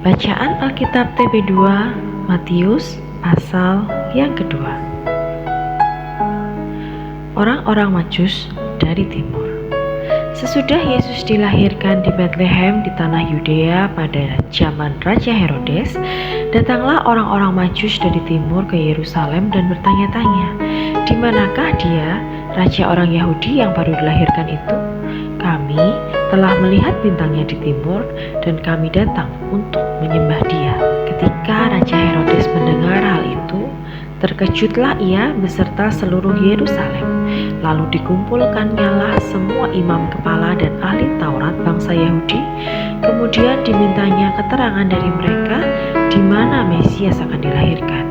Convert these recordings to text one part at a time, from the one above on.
Bacaan Alkitab TB2 Matius pasal yang kedua. Orang-orang Majus dari timur. Sesudah Yesus dilahirkan di Betlehem di tanah Yudea pada zaman Raja Herodes, datanglah orang-orang Majus dari timur ke Yerusalem dan bertanya-tanya, "Di manakah dia, raja orang Yahudi yang baru dilahirkan itu? Kami telah melihat bintangnya di timur dan kami datang untuk menyembah dia." Ketika Raja Herodes mendengar hal itu, terkejutlah ia beserta seluruh Yerusalem. Lalu dikumpulkannyalah semua imam kepala dan ahli Taurat bangsa Yahudi. Kemudian dimintanya keterangan dari mereka di mana Mesias akan dilahirkan.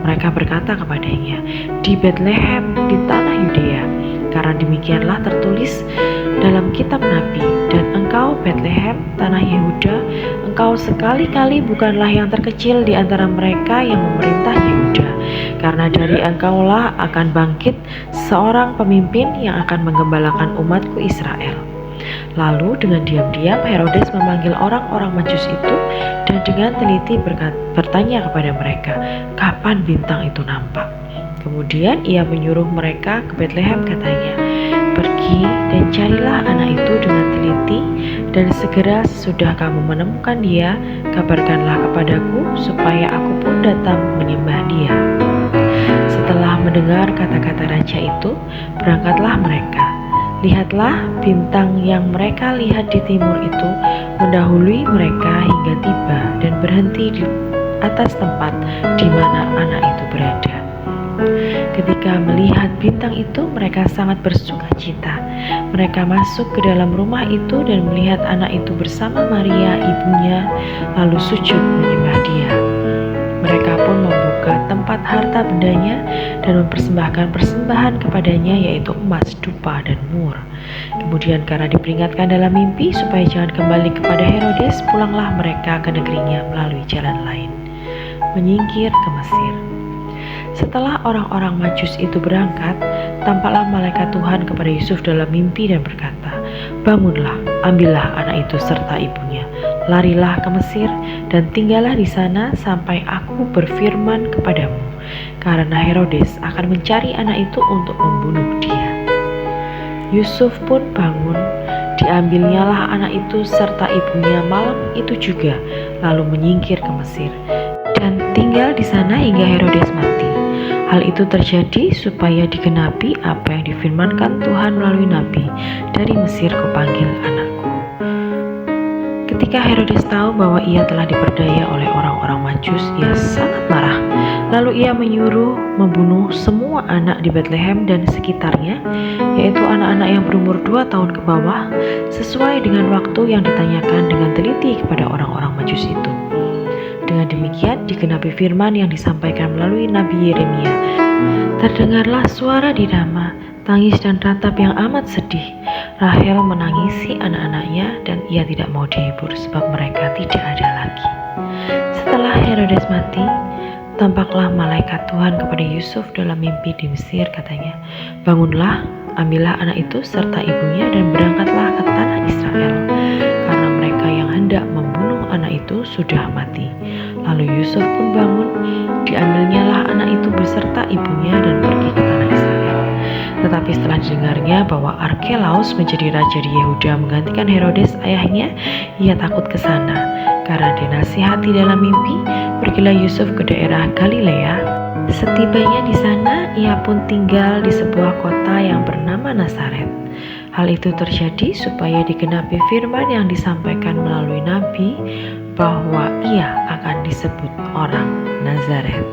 Mereka berkata kepadanya, "Di Betlehem di tanah Yudea, karena demikianlah tertulis dalam kitab Nabi, dan engkau Betlehem tanah Yehuda, engkau sekali-kali bukanlah yang terkecil di antara mereka yang memerintah Yehuda, karena dari engkaulah akan bangkit seorang pemimpin yang akan menggembalakan umatku Israel." Lalu dengan diam-diam Herodes memanggil orang-orang Majus itu dan dengan teliti bertanya kepada mereka, "Kapan bintang itu nampak?" Kemudian ia menyuruh mereka ke Betlehem, katanya, "Pergi dan carilah anak itu dengan teliti, dan segera sesudah kamu menemukan dia, kabarkanlah kepadaku supaya aku pun datang menyembah dia." Setelah mendengar kata-kata raja itu, berangkatlah mereka. Lihatlah, bintang yang mereka lihat di timur itu mendahului mereka hingga tiba dan berhenti di atas tempat di mana anak itu berada. Ketika melihat bintang itu, mereka sangat bersukacita. Mereka masuk ke dalam rumah itu dan melihat anak itu bersama Maria ibunya, lalu sujud menyembah dia. Mereka pun membuka tempat harta bendanya dan mempersembahkan persembahan kepadanya, yaitu emas, dupa, dan mur. Kemudian karena diperingatkan dalam mimpi supaya jangan kembali kepada Herodes, pulanglah mereka ke negerinya melalui jalan lain, menyingkir ke Mesir. Setelah orang-orang Majus itu berangkat, tampaklah malaikat Tuhan kepada Yusuf dalam mimpi dan berkata, "Bangunlah, ambillah anak itu serta ibunya, larilah ke Mesir dan tinggallah di sana sampai aku berfirman kepadamu, karena Herodes akan mencari anak itu untuk membunuh dia." Yusuf pun bangun, diambilnyalah anak itu serta ibunya malam itu juga, lalu menyingkir ke Mesir dan tinggal di sana hingga Herodes mati. Hal itu terjadi supaya digenapi apa yang difirmankan Tuhan melalui nabi, "Dari Mesir kupanggil anakku." Ketika Herodes tahu bahwa ia telah diperdaya oleh orang-orang Majus, ia sangat marah. Lalu ia menyuruh membunuh semua anak di Betlehem dan sekitarnya, yaitu anak-anak yang berumur 2 tahun ke bawah, sesuai dengan waktu yang ditanyakan dengan teliti kepada orang-orang Majus itu. Dengan demikian digenapi firman yang disampaikan melalui Nabi Yeremia. Terdengarlah suara di Rama, tangis dan ratap yang amat sedih. Rahel menangisi anak-anaknya dan ia tidak mau dihibur sebab mereka tidak ada lagi. Setelah Herodes mati, tampaklah malaikat Tuhan kepada Yusuf dalam mimpi di Mesir, katanya, "Bangunlah, ambillah anak itu serta ibunya dan berangkatlah ke tanah Israel, karena mereka yang hendak membunuh anak itu sudah mati." Lalu Yusuf pun bangun, diambilnyalah anak itu beserta ibunya dan pergi ke tanah Israel. Tetapi setelah didengarnya bahwa Arkelaus menjadi raja di Yehuda menggantikan Herodes ayahnya, ia takut ke sana. Karena dinasihati dalam mimpi, pergilah Yusuf ke daerah Galilea. Setibanya di sana, ia pun tinggal di sebuah kota yang bernama Nazaret. Hal itu terjadi supaya digenapi firman yang disampaikan melalui nabi, bahwa ia akan disebut orang Nazaret.